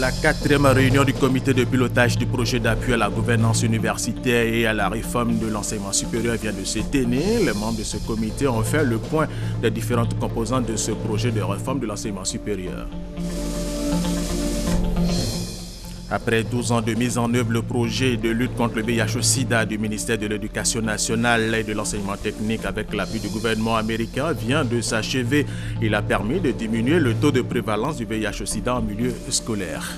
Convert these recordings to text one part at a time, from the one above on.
La quatrième réunion du comité de pilotage du projet d'appui à la gouvernance universitaire et à la réforme de l'enseignement supérieur vient de se tenir. Les membres de ce comité ont fait le point des différentes composantes de ce projet de réforme de l'enseignement supérieur. Après 12 ans de mise en œuvre, le projet de lutte contre le VIH-Sida du ministère de l'Éducation nationale et de l'enseignement technique avec l'appui du gouvernement américain vient de s'achever. Il a permis de diminuer le taux de prévalence du VIH-Sida en milieu scolaire.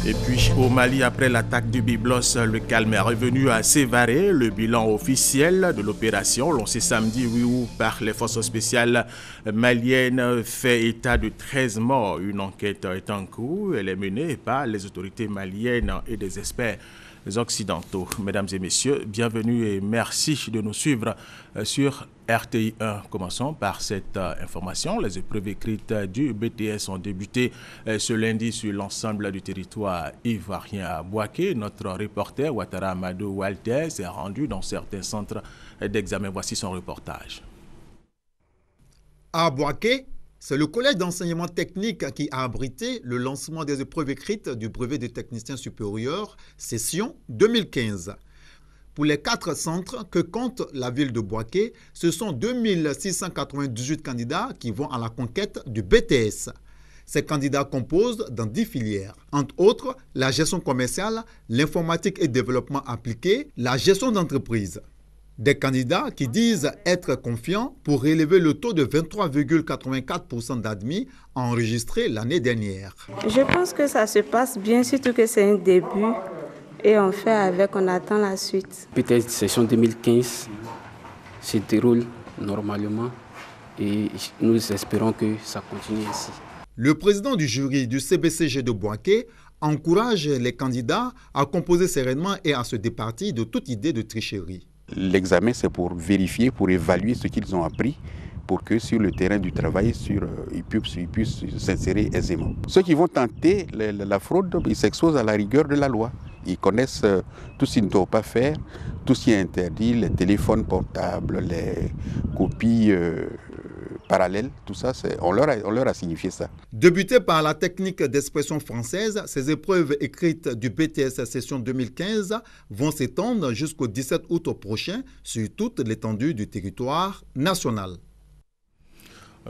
Et puis au Mali, après l'attaque du Byblos, le calme est revenu à Sévaré. Le bilan officiel de l'opération, lancée samedi 8 août par les forces spéciales maliennes, fait état de 13 morts. Une enquête est en cours. Elle est menée par les autorités maliennes et des experts occidentaux. Mesdames et messieurs, bienvenue et merci de nous suivre sur RTI 1. Commençons par cette information. Les épreuves écrites du BTS ont débuté ce lundi sur l'ensemble du territoire ivoirien à Bouaké. Notre reporter Ouattara Amadou Walter s'est rendu dans certains centres d'examen. Voici son reportage. À Bouaké, c'est le collège d'enseignement technique qui a abrité le lancement des épreuves écrites du brevet de technicien supérieur, session 2015. Pour les 4 centres que compte la ville de Bouaké, ce sont 2698 candidats qui vont à la conquête du BTS. Ces candidats composent dans 10 filières, entre autres la gestion commerciale, l'informatique et développement appliqué, la gestion d'entreprise. Des candidats qui disent être confiants pour relever le taux de 23,84% d'admis enregistré l'année dernière. Je pense que ça se passe bien, surtout que c'est un début et on fait avec, on attend la suite. Peut-être session 2015 se déroule normalement et nous espérons que ça continue ainsi. Le président du jury du CBCG de Bouaké encourage les candidats à composer sereinement et à se départir de toute idée de tricherie. L'examen, c'est pour vérifier, pour évaluer ce qu'ils ont appris, pour que sur le terrain du travail, ils puissent s'insérer aisément. Ceux qui vont tenter la fraude, ils s'exposent à la rigueur de la loi. Ils connaissent tout ce qu'ils ne doivent pas faire, tout ce qui est interdit, les téléphones portables, les copies parallèles, tout ça, on leur a signifié ça. Débutées par la technique d'expression française, ces épreuves écrites du BTS session 2015 vont s'étendre jusqu'au 17 août prochain sur toute l'étendue du territoire national.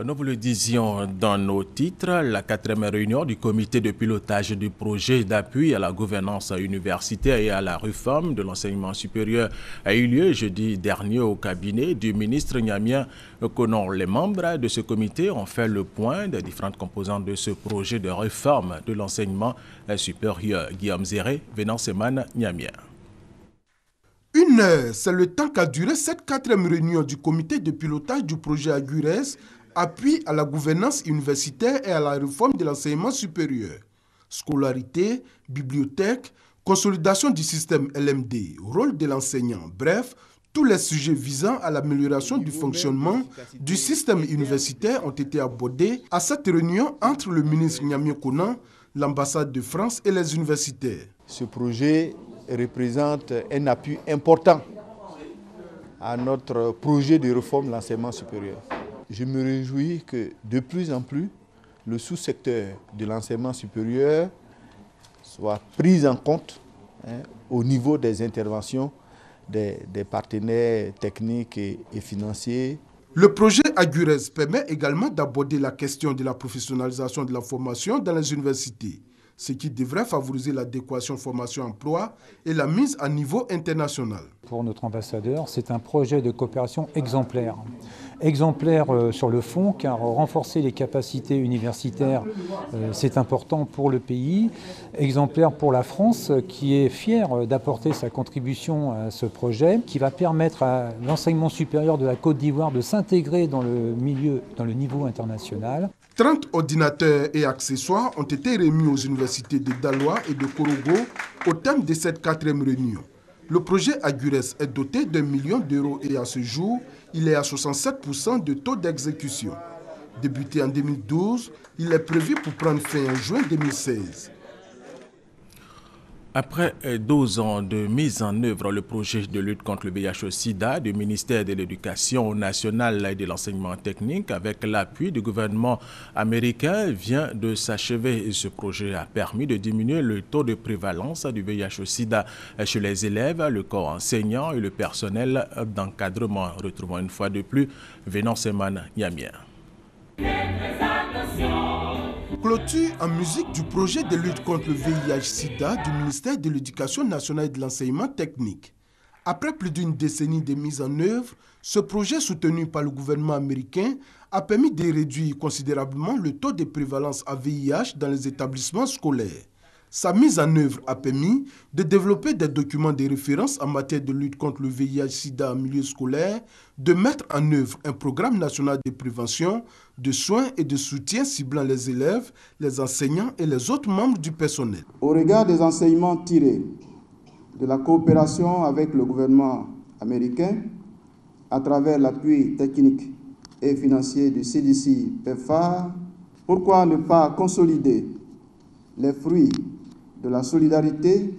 Nous vous le disions dans nos titres, la 4e réunion du comité de pilotage du projet d'appui à la gouvernance universitaire et à la réforme de l'enseignement supérieur a eu lieu jeudi dernier au cabinet du ministre Niamien Konon. Les membres de ce comité ont fait le point des différentes composantes de ce projet de réforme de l'enseignement supérieur. Guillaume Zéré, venant Semane, Niamien. 1 heure, c'est le temps qu'a duré cette 4e réunion du comité de pilotage du projet Agures, appui à la gouvernance universitaire et à la réforme de l'enseignement supérieur. Scolarité, bibliothèque, consolidation du système LMD, rôle de l'enseignant, bref, tous les sujets visant à l'amélioration du fonctionnement du système universitaire ont été abordés à cette réunion entre le ministre Niamien Konon, l'ambassade de France et les universitaires. Ce projet représente un appui important à notre projet de réforme de l'enseignement supérieur. Je me réjouis que de plus en plus, le sous-secteur de l'enseignement supérieur soit pris en compte au niveau des interventions des partenaires techniques et financiers. Le projet Agures permet également d'aborder la question de la professionnalisation de la formation dans les universités, ce qui devrait favoriser l'adéquation formation-emploi et la mise à niveau international. Pour notre ambassadeur, c'est un projet de coopération exemplaire. Exemplaire sur le fond, car renforcer les capacités universitaires, c'est important pour le pays. Exemplaire pour la France, qui est fière d'apporter sa contribution à ce projet, qui va permettre à l'enseignement supérieur de la Côte d'Ivoire de s'intégrer dans le niveau international. 30 ordinateurs et accessoires ont été remis aux universités de Daloa et de Korogo au thème de cette 4e réunion. Le projet Agures est doté d'1 million d'euros et à ce jour, il est à 67% de taux d'exécution. Débuté en 2012, il est prévu pour prendre fin en juin 2016. Après 12 ans de mise en œuvre, le projet de lutte contre le VIH-Sida du ministère de l'Éducation nationale et de l'enseignement technique, avec l'appui du gouvernement américain, vient de s'achever. Ce projet a permis de diminuer le taux de prévalence du VIH-Sida chez les élèves, le corps enseignant et le personnel d'encadrement. Retrouvons une fois de plus Vénance Eman Yamien. Clôture en musique du projet de lutte contre le VIH-Sida du ministère de l'Éducation nationale et de l'enseignement technique. Après plus d'une décennie de mise en œuvre, ce projet soutenu par le gouvernement américain a permis de réduire considérablement le taux de prévalence à VIH dans les établissements scolaires. Sa mise en œuvre a permis de développer des documents de référence en matière de lutte contre le VIH-Sida en milieu scolaire, de mettre en œuvre un programme national de prévention, de soins et de soutien ciblant les élèves, les enseignants et les autres membres du personnel. Au regard des enseignements tirés de la coopération avec le gouvernement américain, à travers l'appui technique et financier du CDC-PEPFAR, pourquoi ne pas consolider les fruits de la solidarité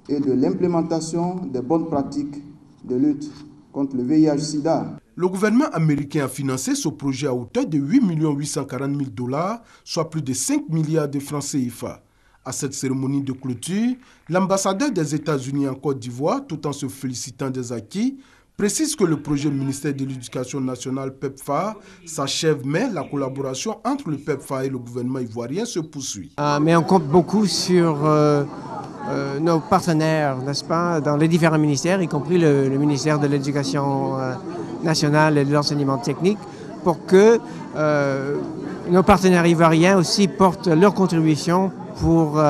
et de l'implémentation des bonnes pratiques de lutte contre le VIH-Sida. Le gouvernement américain a financé ce projet à hauteur de 8 840 000 $, soit plus de 5 milliards de francs CFA. À cette cérémonie de clôture, l'ambassadeur des États-Unis en Côte d'Ivoire, tout en se félicitant des acquis, précise que le projet du ministère de l'Éducation nationale PEPFAR s'achève, mais la collaboration entre le PEPFAR et le gouvernement ivoirien se poursuit. Mais on compte beaucoup sur nos partenaires, n'est-ce pas, dans les différents ministères, y compris le ministère de l'Éducation nationale et de l'enseignement technique, pour que nos partenaires ivoiriens aussi portent leur contribution pour,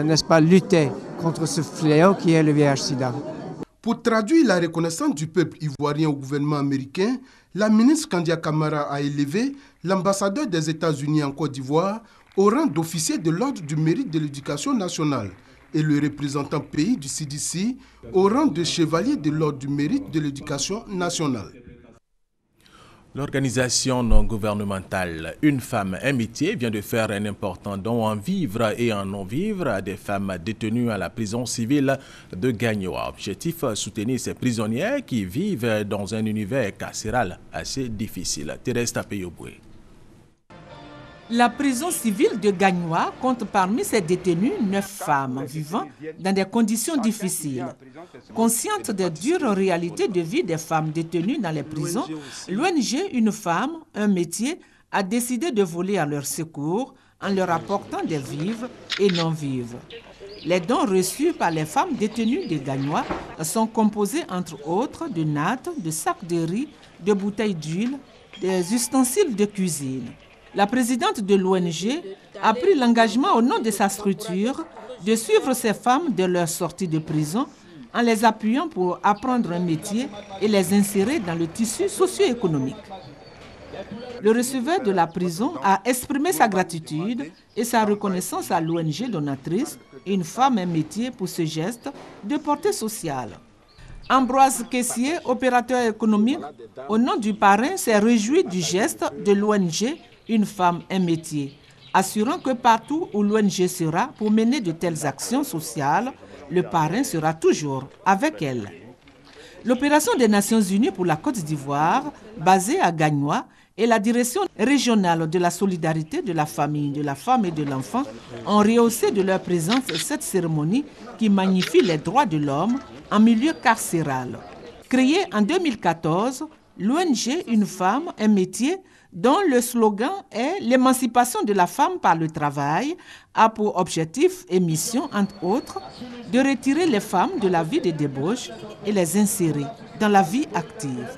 n'est-ce pas, lutter contre ce fléau qui est le VIH-Sida. Pour traduire la reconnaissance du peuple ivoirien au gouvernement américain, la ministre Kandia Camara a élevé l'ambassadeur des États-Unis en Côte d'Ivoire au rang d'officier de l'ordre du mérite de l'éducation nationale et le représentant pays du CDC au rang de chevalier de l'ordre du mérite de l'éducation nationale. L'organisation non gouvernementale Une femme, un métier vient de faire un important don en vivre et en non-vivre à des femmes détenues à la prison civile de Gagnoa. Objectif, soutenir ces prisonnières qui vivent dans un univers carcéral assez difficile. Thérèse Tapeyoboué. La prison civile de Gagnoa compte parmi ses détenues 9 femmes vivant dans des conditions difficiles. Consciente des dures réalités de vie des femmes détenues dans les prisons, l'ONG Une femme, un métier a décidé de voler à leur secours en leur apportant des vivres et non-vivres. Les dons reçus par les femmes détenues de Gagnoa sont composés entre autres de nattes, de sacs de riz, de bouteilles d'huile, des ustensiles de cuisine. La présidente de l'ONG a pris l'engagement au nom de sa structure de suivre ces femmes dès leur sortie de prison en les appuyant pour apprendre un métier et les insérer dans le tissu socio-économique. Le receveur de la prison a exprimé sa gratitude et sa reconnaissance à l'ONG donatrice Une femme, un métier pour ce geste de portée sociale. Ambroise Kessier, opérateur économique, au nom du parrain, s'est réjoui du geste de l'ONG Une femme, un métier, assurant que partout où l'ONG sera pour mener de telles actions sociales, le parrain sera toujours avec elle. L'opération des Nations Unies pour la Côte d'Ivoire, basée à Gagnoa, et la direction régionale de la solidarité de la famille, de la femme et de l'enfant ont rehaussé de leur présence cette cérémonie qui magnifie les droits de l'homme en milieu carcéral. Créée en 2014, l'ONG Une femme, un métier, dont le slogan est « L'émancipation de la femme par le travail », a pour objectif et mission, entre autres, de retirer les femmes de la vie de débauche et les insérer dans la vie active.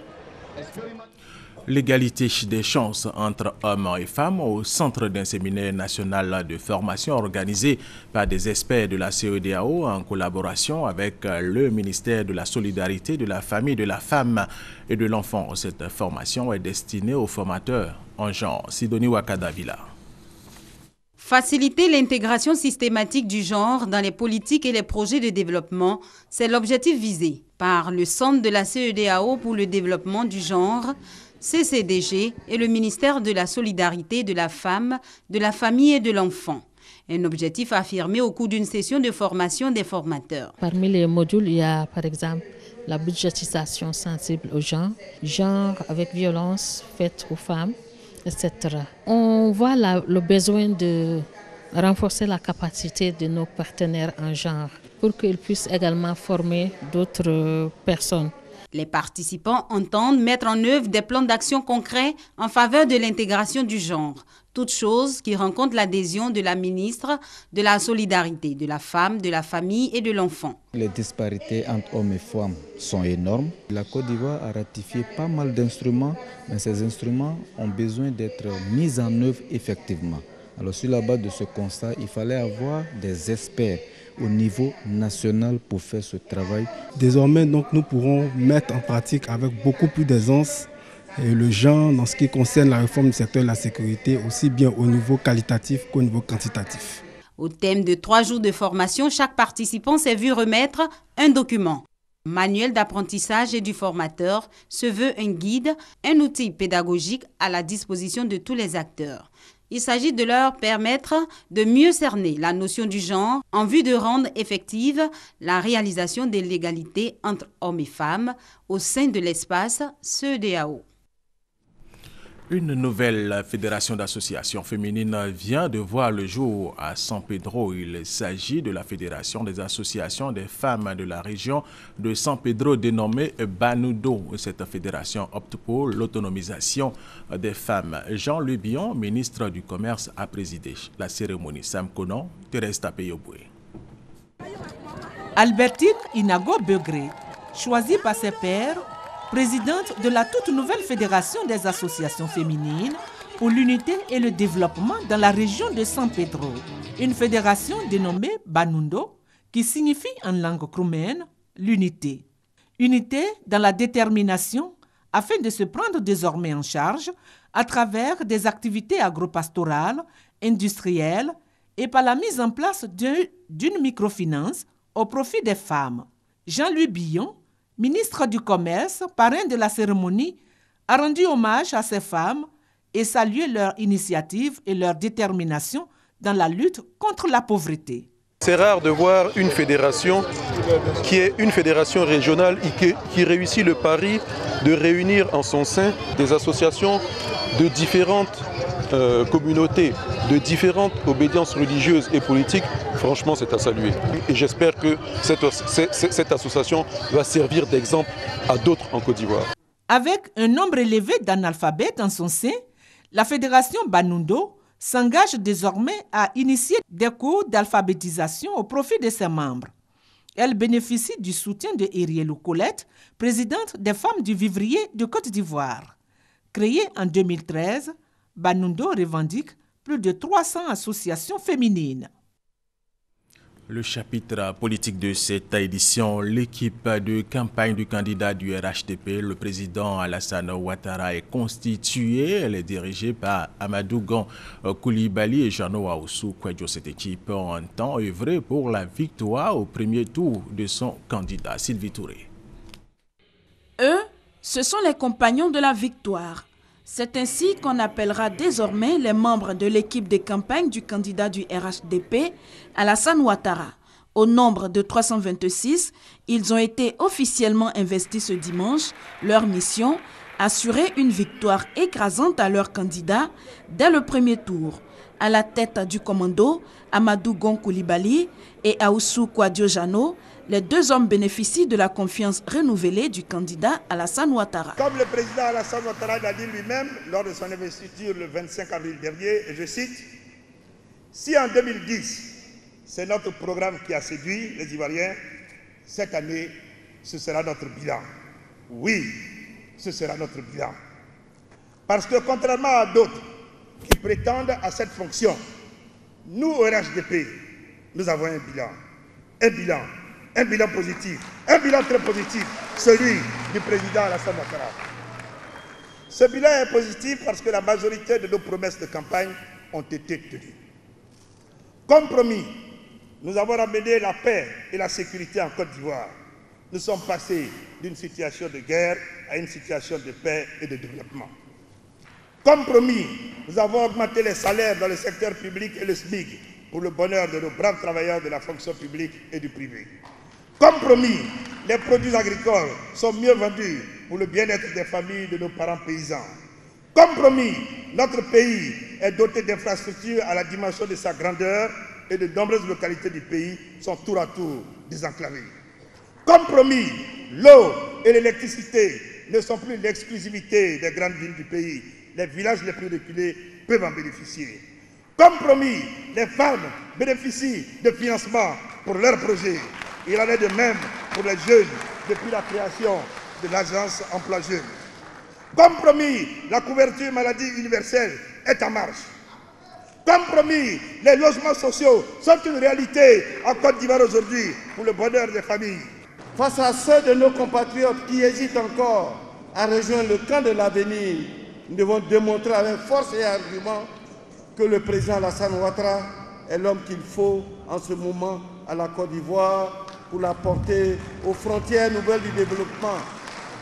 L'égalité des chances entre hommes et femmes au centre d'un séminaire national de formation organisé par des experts de la CEDEAO en collaboration avec le ministère de la Solidarité, de la Famille, de la Femme et de l'Enfant. Cette formation est destinée aux formateurs en genre. Sidonie Wakadavila. Faciliter l'intégration systématique du genre dans les politiques et les projets de développement, c'est l'objectif visé par le Centre de la CEDEAO pour le développement du genre, CCDG et le ministère de la Solidarité, de la Femme, de la Famille et de l'Enfant. Un objectif affirmé au cours d'une session de formation des formateurs. Parmi les modules, il y a par exemple la budgétisation sensible aux genre avec violence faite aux femmes, etc. On voit le besoin de renforcer la capacité de nos partenaires en genre pour qu'ils puissent également former d'autres personnes. Les participants entendent mettre en œuvre des plans d'action concrets en faveur de l'intégration du genre, toute chose qui rencontre l'adhésion de la ministre de la Solidarité, de la Femme, de la Famille et de l'Enfant. Les disparités entre hommes et femmes sont énormes. La Côte d'Ivoire a ratifié pas mal d'instruments, mais ces instruments ont besoin d'être mis en œuvre effectivement. Alors sur la base de ce constat, il fallait avoir des experts au niveau national pour faire ce travail. Désormais, donc, nous pourrons mettre en pratique avec beaucoup plus d'aisance le genre dans ce qui concerne la réforme du secteur de la sécurité, aussi bien au niveau qualitatif qu'au niveau quantitatif. Au thème de 3 jours de formation, chaque participant s'est vu remettre un document. Manuel d'apprentissage et du formateur se veut un guide, un outil pédagogique à la disposition de tous les acteurs. Il s'agit de leur permettre de mieux cerner la notion du genre en vue de rendre effective la réalisation de l'égalité entre hommes et femmes au sein de l'espace CEDEAO. Une nouvelle fédération d'associations féminines vient de voir le jour à San Pedro. Il s'agit de la Fédération des associations des femmes de la région de San Pedro dénommée Banundo. Cette fédération opte pour l'autonomisation des femmes. Jean-Louis Billon, ministre du Commerce, a présidé la cérémonie. Sam Konon, Thérèse Tapeyoboué. Albertine Inago Begré, choisie par ses pairs, présidente de la toute nouvelle Fédération des associations féminines pour l'unité et le développement dans la région de San Pedro. Une fédération dénommée Banundo qui signifie en langue krouméenne l'unité. Unité dans la détermination afin de se prendre désormais en charge à travers des activités agropastorales, industrielles et par la mise en place d'une microfinance au profit des femmes. Jean-Louis Billon, ministre du Commerce, parrain de la cérémonie, a rendu hommage à ces femmes et salué leur initiative et leur détermination dans la lutte contre la pauvreté. C'est rare de voir une fédération qui est une fédération régionale et qui réussit le pari de réunir en son sein des associations de différentes communautés, de différentes obédiences religieuses et politiques. Franchement, c'est à saluer. Et j'espère que cette association va servir d'exemple à d'autres en Côte d'Ivoire. Avec un nombre élevé d'analphabètes en son sein, la fédération Banundo s'engage désormais à initier des cours d'alphabétisation au profit de ses membres. Elle bénéficie du soutien de Irielou Colette, présidente des femmes du Vivrier de Côte d'Ivoire. Créée en 2013, Banundo revendique plus de 300 associations féminines. Le chapitre politique de cette édition, l'équipe de campagne du candidat du RHDP, le président Alassane Ouattara, est constituée. Elle est dirigée par Amadou Gon Coulibaly et Jeannot Aoussou Kouedjo. Cette équipe entend œuvrer pour la victoire au premier tour de son candidat, Sylvie Touré. Eux, ce sont les compagnons de la victoire. C'est ainsi qu'on appellera désormais les membres de l'équipe de campagne du candidat du RHDP, Alassane Ouattara. Au nombre de 326, ils ont été officiellement investis ce dimanche. Leur mission, assurer une victoire écrasante à leur candidat dès le premier tour. À la tête du commando, Amadou Gon Coulibaly et Aoussou Kouedjo Jeannot, les deux hommes bénéficient de la confiance renouvelée du candidat Alassane Ouattara. Comme le président Alassane Ouattara l'a dit lui-même lors de son investiture le 25 avril dernier, et je cite, « Si en 2010, c'est notre programme qui a séduit les Ivoiriens, cette année, ce sera notre bilan. Oui, ce sera notre bilan. Parce que contrairement à d'autres qui prétendent à cette fonction, nous au RHDP, nous avons un bilan positif, un bilan très positif, celui du président Alassane Ouattara. Ce bilan est positif parce que la majorité de nos promesses de campagne ont été tenues. Comme promis, nous avons ramené la paix et la sécurité en Côte d'Ivoire. Nous sommes passés d'une situation de guerre à une situation de paix et de développement. Comme promis, nous avons augmenté les salaires dans le secteur public et le SMIC pour le bonheur de nos braves travailleurs de la fonction publique et du privé. Comme promis, les produits agricoles sont mieux vendus pour le bien-être des familles de nos parents paysans. Comme promis, notre pays est doté d'infrastructures à la dimension de sa grandeur et de nombreuses localités du pays sont tour à tour désenclavées. Comme promis, l'eau et l'électricité ne sont plus l'exclusivité des grandes villes du pays. Les villages les plus reculés peuvent en bénéficier. Comme promis, les femmes bénéficient de financement pour leurs projets. Il en est de même pour les jeunes depuis la création de l'agence Emploi Jeunes. Comme promis, la couverture maladie universelle est en marche. Comme promis, les logements sociaux sont une réalité en Côte d'Ivoire aujourd'hui pour le bonheur des familles. Face à ceux de nos compatriotes qui hésitent encore à rejoindre le camp de l'avenir, nous devons démontrer avec force et argument que le président Alassane Ouattara est l'homme qu'il faut en ce moment à la Côte d'Ivoire pour la porter aux frontières nouvelles du développement.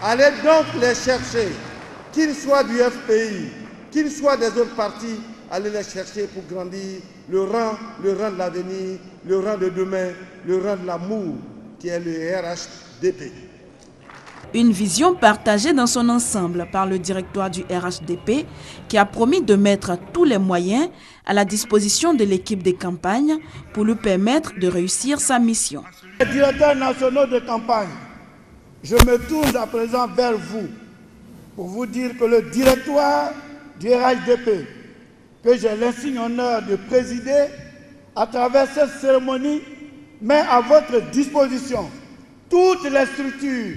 Allez donc les chercher, qu'ils soient du FPI, qu'ils soient des autres partis, allez les chercher pour grandir le rang de l'avenir, le rang de demain, le rang de l'amour qui est le RHDP. Une vision partagée dans son ensemble par le directoire du RHDP qui a promis de mettre tous les moyens à la disposition de l'équipe de campagne pour lui permettre de réussir sa mission. Les directeurs nationaux de campagne, je me tourne à présent vers vous pour vous dire que le directoire du RHDP, que j'ai l'insigne honneur de présider à travers cette cérémonie, met à votre disposition toutes les structures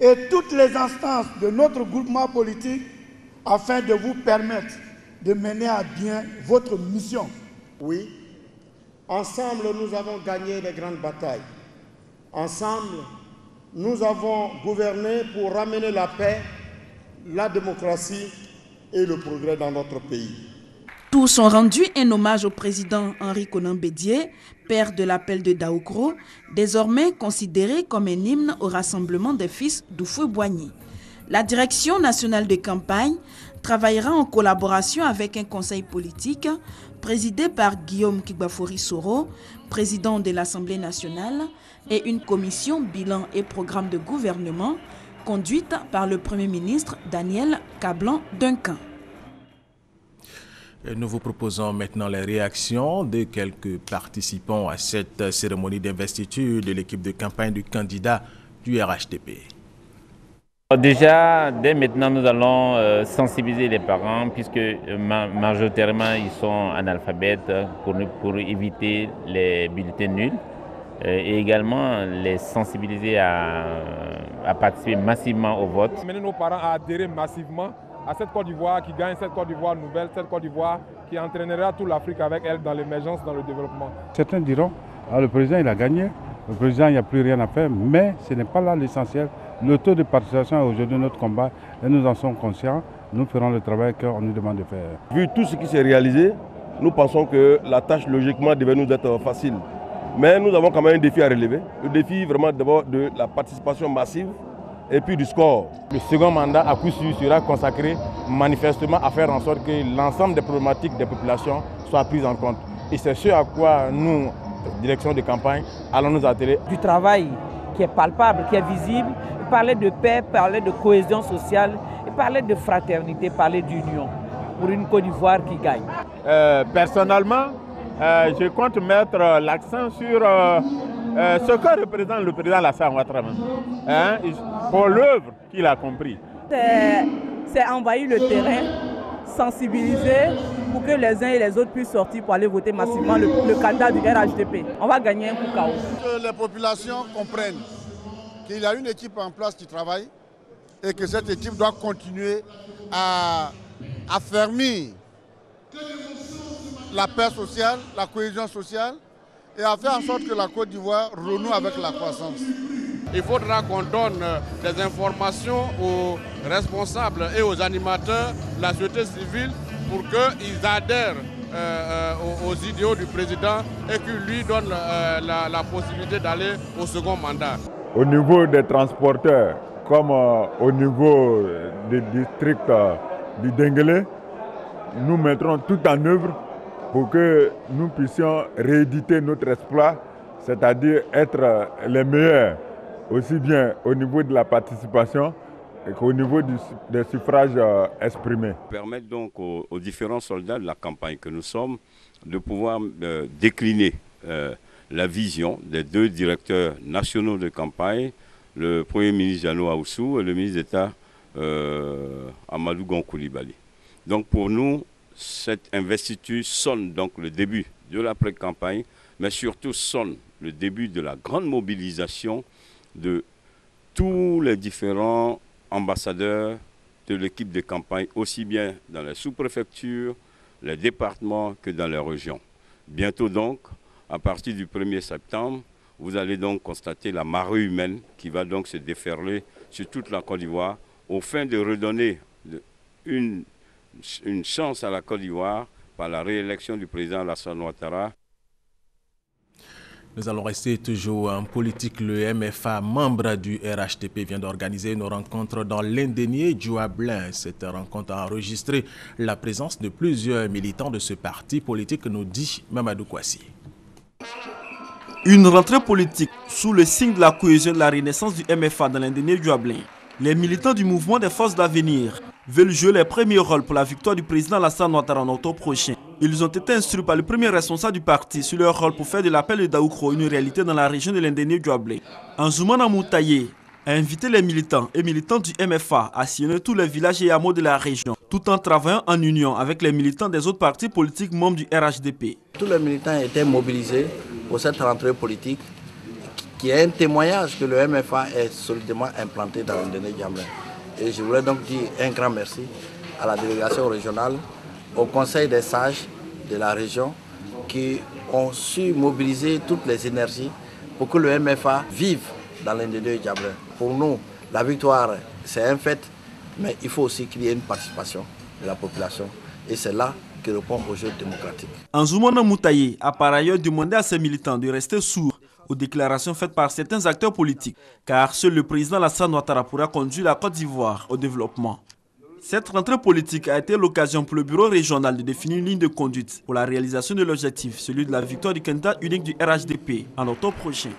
et toutes les instances de notre groupement politique afin de vous permettre de mener à bien votre mission. Oui, ensemble nous avons gagné les grandes batailles. Ensemble, nous avons gouverné pour ramener la paix, la démocratie et le progrès dans notre pays. Tous ont rendu un hommage au président Henri Konan Bédié, père de l'appel de Daoukro, désormais considéré comme un hymne au rassemblement des fils d'Oufoué-Boigny. La direction nationale de campagne travaillera en collaboration avec un conseil politique présidé par Guillaume Kigbafori Soro, président de l'Assemblée nationale, et une commission bilan et programme de gouvernement conduite par le Premier ministre Daniel Kablan-Duncan. Nous vous proposons maintenant les réactions de quelques participants à cette cérémonie d'investiture de l'équipe de campagne du candidat du RHDP. Déjà, dès maintenant, nous allons sensibiliser les parents puisque majoritairement ils sont analphabètes pour éviter les bulletins nuls et également les sensibiliser à participer massivement au vote. Mener nos parents à adhérer massivement à cette Côte d'Ivoire qui gagne, cette Côte d'Ivoire nouvelle, cette Côte d'Ivoire qui entraînera toute l'Afrique avec elle dans l'émergence, dans le développement. Certains diront, le président il a gagné, le président il n'y a plus rien à faire, mais ce n'est pas là l'essentiel. Le taux de participation est aujourd'hui notre combat et nous en sommes conscients, nous ferons le travail qu'on nous demande de faire. Vu tout ce qui s'est réalisé, nous pensons que la tâche logiquement devait nous être facile. Mais nous avons quand même un défi à relever, le défi vraiment d'abord de la participation massive et puis du score. Le second mandat à coup sûr sera consacré manifestement à faire en sorte que l'ensemble des problématiques des populations soient prises en compte. Et c'est ce à quoi nous, direction de campagne, allons nous atteler. Du travail qui est palpable, qui est visible, parler de paix, parler de cohésion sociale, et parler de fraternité, parler d'union pour une Côte d'Ivoire qui gagne. Personnellement, je compte mettre l'accent sur ce que représente le président Alassane Ouattara pour l'œuvre qu'il a compris. C'est envahir le terrain, sensibiliser pour que les uns et les autres puissent sortir pour aller voter massivement le candidat du RHDP. On va gagner un coup KO. Que les populations comprennent qu'il y a une équipe en place qui travaille et que cette équipe doit continuer à affermir la paix sociale, la cohésion sociale et à faire en sorte que la Côte d'Ivoire renoue avec la croissance. Il faudra qu'on donne des informations aux responsables et aux animateurs de la société civile pour qu'ils adhèrent aux idéaux du président et qu'ils lui donnent la possibilité d'aller au second mandat. Au niveau des transporteurs, comme au niveau des districts du Denguélé, nous mettrons tout en œuvre pour que nous puissions rééditer notre exploit, c'est-à-dire être les meilleurs, aussi bien au niveau de la participation qu'au niveau des suffrages exprimés. Permettre donc aux différents soldats de la campagne que nous sommes de pouvoir décliner la vision des deux directeurs nationaux de campagne, le Premier ministre Jeannot Ahoussou et le ministre d'État Amadou Gon Coulibaly. Donc pour nous, cette investiture sonne donc le début de la pré-campagne, mais surtout sonne le début de la grande mobilisation de tous les différents ambassadeurs de l'équipe de campagne, aussi bien dans les sous-préfectures, les départements que dans les régions. Bientôt donc, à partir du 1er septembre, vous allez donc constater la marée humaine qui va donc se déferler sur toute la Côte d'Ivoire au fin de redonner une chance à la Côte d'Ivoire par la réélection du président Alassane Ouattara. Nous allons rester toujours en politique. Le MFA, membre du RHDP, vient d'organiser une rencontre dans l'Indénié Djouablin. Cette rencontre a enregistré la présence de plusieurs militants de ce parti politique, nous dit Mamadou Kouassi. Une rentrée politique sous le signe de la cohésion de la renaissance du MFA dans l'Indénié Djouablin. Les militants du mouvement des forces d'avenir veulent jouer les premiers rôles pour la victoire du président Alassane Ouattara en octobre prochain. Ils ont été instruits par le premier responsable du parti sur leur rôle pour faire de l'appel de Daoukro une réalité dans la région de l'Indénié Djouablin. Anzoumana Moutaye a invité les militants et militantes du MFA à sillonner tous les villages et hameaux de la région, tout en travaillant en union avec les militants des autres partis politiques membres du RHDP. Tous les militants étaient mobilisés pour cette rentrée politique qui est un témoignage que le MFA est solidement implanté dans l'Indénié Djouablin. Et je voulais donc dire un grand merci à la délégation régionale, au Conseil des sages de la région qui ont su mobiliser toutes les énergies pour que le MFA vive dans l'Indénié Djouablin. Pour nous, la victoire, c'est un fait, mais il faut aussi qu'il y ait une participation de la population. Et c'est là que répond au jeu démocratique. Anzoumana Moutaye a par ailleurs demandé à ses militants de rester sourds aux déclarations faites par certains acteurs politiques, car seul le président Alassane Ouattara pourra conduire la Côte d'Ivoire au développement. Cette rentrée politique a été l'occasion pour le bureau régional de définir une ligne de conduite pour la réalisation de l'objectif, celui de la victoire du candidat unique du RHDP en octobre prochain.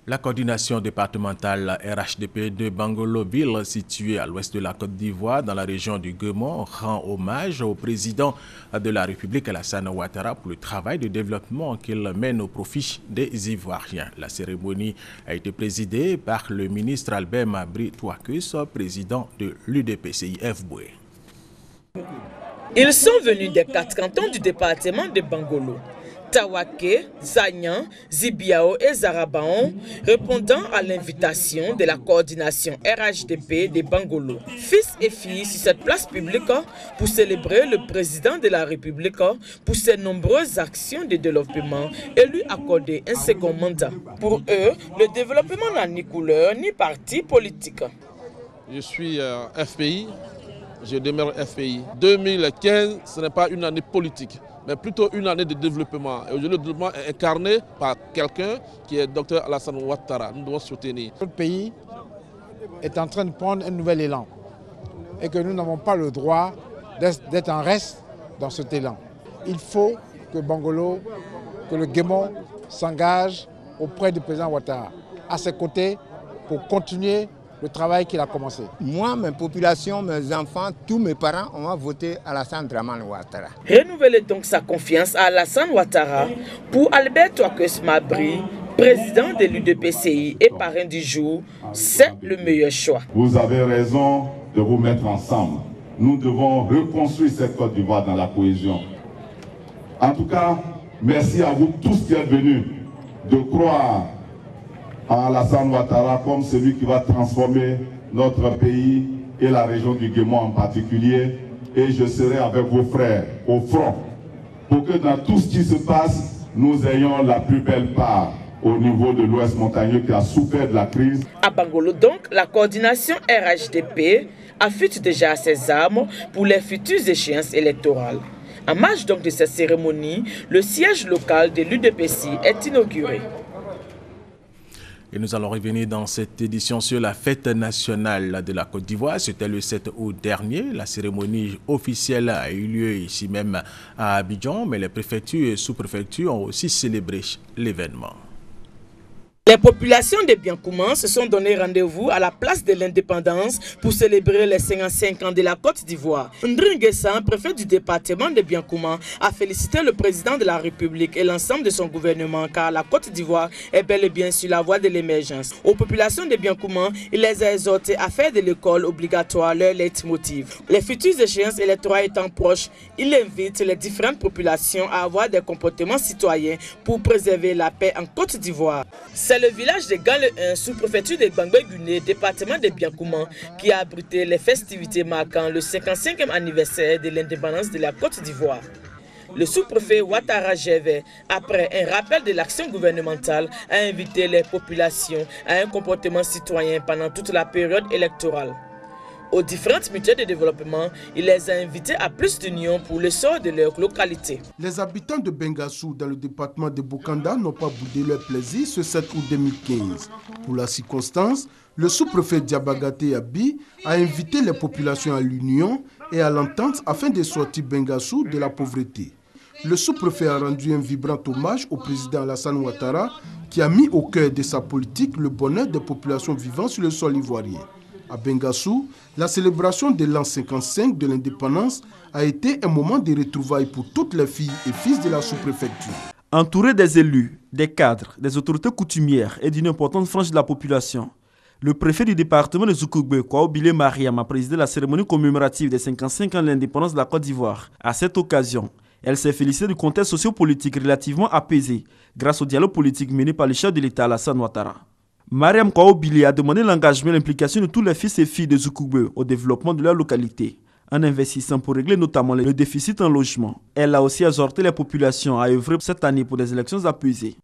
La coordination départementale RHDP de Bangolo-Ville, située à l'ouest de la Côte d'Ivoire, dans la région du Guémon, rend hommage au président de la République, Alassane Ouattara, pour le travail de développement qu'il mène au profit des Ivoiriens. La cérémonie a été présidée par le ministre Albert Mabri Touakus, président de l'UDPCI Boué. Ils sont venus des 4 cantons du département de Bangolo. Tawaké, Zagnan, Zibiao et Zarabaon, répondant à l'invitation de la coordination RHDP de Bangolo. Fils et filles sur cette place publique pour célébrer le président de la République pour ses nombreuses actions de développement et lui accorder un second mandat. Pour eux, le développement n'a ni couleur ni parti politique. Je suis FPI, je demeure FPI. 2015, ce n'est pas une année politique, mais plutôt une année de développement. Et aujourd'hui, le développement est incarné par quelqu'un qui est Dr Alassane Ouattara. Nous devons soutenir. Notre pays est en train de prendre un nouvel élan et que nous n'avons pas le droit d'être en reste dans cet élan. Il faut que Bangolo, que le Guémon s'engage auprès du président Ouattara, à ses côtés, pour continuer le travail qu'il a commencé. Moi, ma population, mes enfants, tous mes parents, on va voter Alassane Dramane Ouattara. Renouvelez donc sa confiance à Alassane Ouattara pour Albert Touakus Mabri, président de l'UDPCI et parrain du jour. C'est le meilleur choix. Vous avez raison de vous mettre ensemble. Nous devons reconstruire cette Côte d'Ivoire dans la cohésion. En tout cas, merci à vous tous qui êtes venus de croire à Alassane Ouattara comme celui qui va transformer notre pays et la région du Guémon en particulier. Et je serai avec vos frères au front pour que dans tout ce qui se passe, nous ayons la plus belle part au niveau de l'Ouest montagneux qui a souffert de la crise. À Bangolo donc, la coordination RHDP affûte déjà ses armes pour les futures échéances électorales. En marge donc de cette cérémonie, le siège local de l'UDPCI est inauguré. Et nous allons revenir dans cette édition sur la fête nationale de la Côte d'Ivoire. C'était le 7 août dernier. La cérémonie officielle a eu lieu ici même à Abidjan, mais les préfectures et sous-préfectures ont aussi célébré l'événement. Les populations de Biancouma se sont donné rendez-vous à la place de l'indépendance pour célébrer les 55 ans de la Côte d'Ivoire. Ndringuessan, préfet du département de Biancouma, a félicité le président de la République et l'ensemble de son gouvernement car la Côte d'Ivoire est bel et bien sur la voie de l'émergence. Aux populations de Biancouma, il les a exhortés à faire de l'école obligatoire leur leitmotiv. Les futures échéances électorales étant proches, il invite les différentes populations à avoir des comportements citoyens pour préserver la paix en Côte d'Ivoire. C'est le village de Gale 1, sous-préfecture de Gbangbe-Guné, département de Biancouma, qui a abrité les festivités marquant le 55e anniversaire de l'indépendance de la Côte d'Ivoire. Le sous-préfet Ouattara Gervais, après un rappel de l'action gouvernementale, a invité les populations à un comportement citoyen pendant toute la période électorale. Aux différentes mutuelles de développement, il les a invités à plus d'union pour le sort de leur localité. Les habitants de Bengassou, dans le département de Bokanda, n'ont pas boudé leur plaisir ce 7 août 2015. Pour la circonstance, le sous-préfet Diabagaté Abi a invité les populations à l'union et à l'entente afin de sortir Bengassou de la pauvreté. Le sous-préfet a rendu un vibrant hommage au président Alassane Ouattara qui a mis au cœur de sa politique le bonheur des populations vivant sur le sol ivoirien. À Bengassou, la célébration de l'an 55 de l'indépendance a été un moment de retrouvailles pour toutes les filles et fils de la sous-préfecture. Entouré des élus, des cadres, des autorités coutumières et d'une importante frange de la population, le préfet du département de Zoukougbe, Kwaobile Mariam, a présidé la cérémonie commémorative des 55 ans de l'indépendance de la Côte d'Ivoire. À cette occasion, elle s'est félicitée du contexte sociopolitique relativement apaisé grâce au dialogue politique mené par le chef de l'État Alassane Ouattara. Mariam Kwaobili a demandé l'engagement et l'implication de tous les fils et filles de Zoukougbe au développement de leur localité, en investissant pour régler notamment le déficit en logement. Elle a aussi exhorté les populations à œuvrer cette année pour des élections apaisées.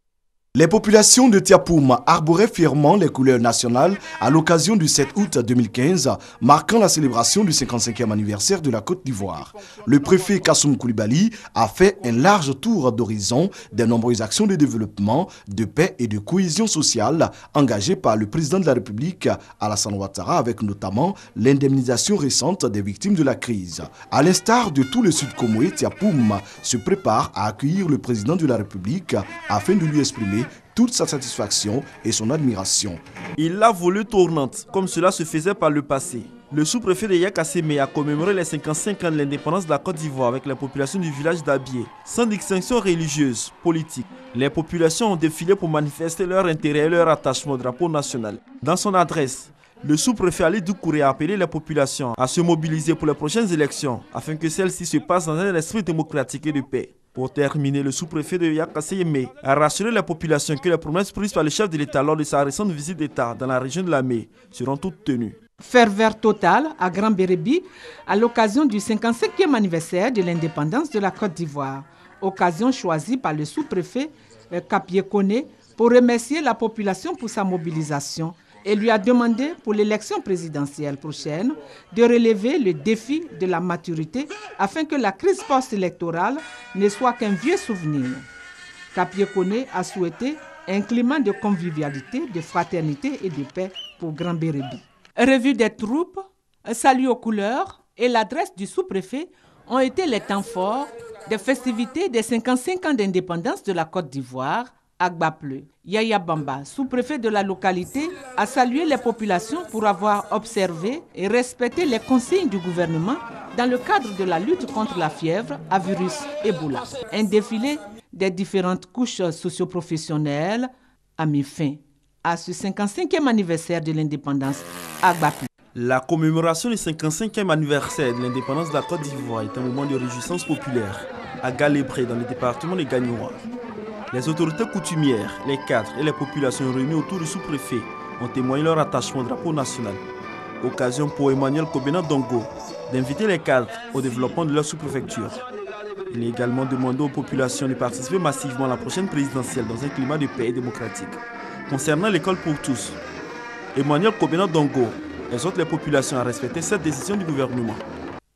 Les populations de Tiapoum arboraient fièrement les couleurs nationales à l'occasion du 7 août 2015, marquant la célébration du 55e anniversaire de la Côte d'Ivoire. Le préfet Kassoum Koulibaly a fait un large tour d'horizon des nombreuses actions de développement, de paix et de cohésion sociale engagées par le président de la République, Alassane Ouattara, avec notamment l'indemnisation récente des victimes de la crise. À l'instar de tout le Sud Comoé, Tiapoum se prépare à accueillir le président de la République afin de lui exprimer toute sa satisfaction et son admiration. Il l'a voulu tournante, comme cela se faisait par le passé. Le sous-préfet de Yakasseme a commémoré les 55 ans de l'indépendance de la Côte d'Ivoire avec la population du village d'Abié, sans distinction religieuse, politique. Les populations ont défilé pour manifester leur intérêt et leur attachement au drapeau national. Dans son adresse, le sous-préfet Ali Doukouré a appelé les populations à se mobiliser pour les prochaines élections afin que celles-ci se passent dans un esprit démocratique et de paix. Pour terminer, le sous-préfet de Yakasseme a rassuré la population que les promesses prises par le chef de l'État lors de sa récente visite d'État dans la région de la Mé seront toutes tenues. Ferveur totale à Grand Bérébi à l'occasion du 55e anniversaire de l'indépendance de la Côte d'Ivoire. Occasion choisie par le sous-préfet Kapié Koné pour remercier la population pour sa mobilisation et lui a demandé pour l'élection présidentielle prochaine de relever le défi de la maturité afin que la crise post-électorale ne soit qu'un vieux souvenir. Kapié Koné a souhaité un climat de convivialité, de fraternité et de paix pour Grand Bérébi. Revue des troupes, salut aux couleurs et l'adresse du sous-préfet ont été les temps forts des festivités des 55 ans d'indépendance de la Côte d'Ivoire. Agbapleu. Yaya Bamba, sous-préfet de la localité, a salué les populations pour avoir observé et respecté les consignes du gouvernement dans le cadre de la lutte contre la fièvre à virus Ebola. Un défilé des différentes couches socio-professionnelles a mis fin à ce 55e anniversaire de l'indépendance Agbapleu. La commémoration du 55e anniversaire de l'indépendance de la Côte d'Ivoire est un moment de réjouissance populaire à Galébré dans le département de Gagnoa. Les autorités coutumières, les cadres et les populations réunies autour du sous-préfet ont témoigné leur attachement au drapeau national. Occasion pour Emmanuel Kobena Dongo d'inviter les cadres au développement de leur sous-préfecture. Il est également demandé aux populations de participer massivement à la prochaine présidentielle dans un climat de paix et démocratique. Concernant l'école pour tous, Emmanuel Kobena Dongo exhorte les populations à respecter cette décision du gouvernement.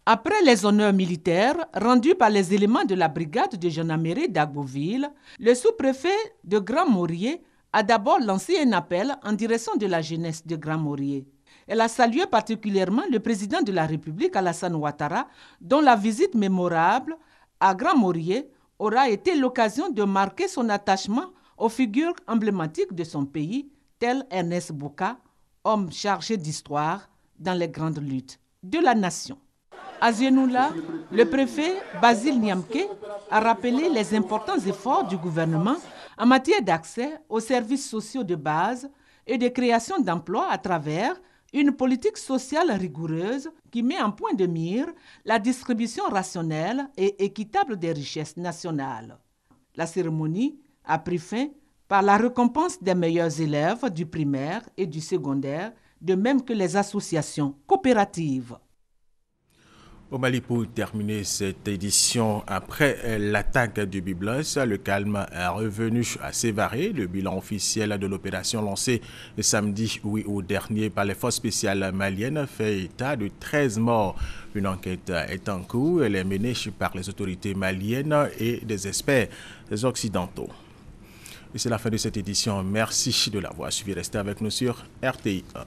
Après les honneurs militaires rendus par les éléments de la brigade de gendarmerie d'Agboville, le sous-préfet de Grand Maurier a d'abord lancé un appel en direction de la jeunesse de Grand Morié. Elle a salué particulièrement le président de la République, Alassane Ouattara, dont la visite mémorable à Grand Morié aura été l'occasion de marquer son attachement aux figures emblématiques de son pays, tel Ernest Bouka, homme chargé d'histoire dans les grandes luttes de la nation. À Zenoula, le préfet Basile Niamke a rappelé les importants efforts du gouvernement en matière d'accès aux services sociaux de base et de création d'emplois à travers une politique sociale rigoureuse qui met en point de mire la distribution rationnelle et équitable des richesses nationales. La cérémonie a pris fin par la récompense des meilleurs élèves du primaire et du secondaire, de même que les associations coopératives. Au Mali, pour terminer cette édition, après l'attaque du Byblos, le calme est revenu à Sévaré. Le bilan officiel de l'opération lancée le samedi 8 août dernier par les forces spéciales maliennes fait état de 13 morts. Une enquête est en cours. Elle est menée par les autorités maliennes et des experts occidentaux. Et c'est la fin de cette édition. Merci de l'avoir suivi. Restez avec nous sur RTI 1.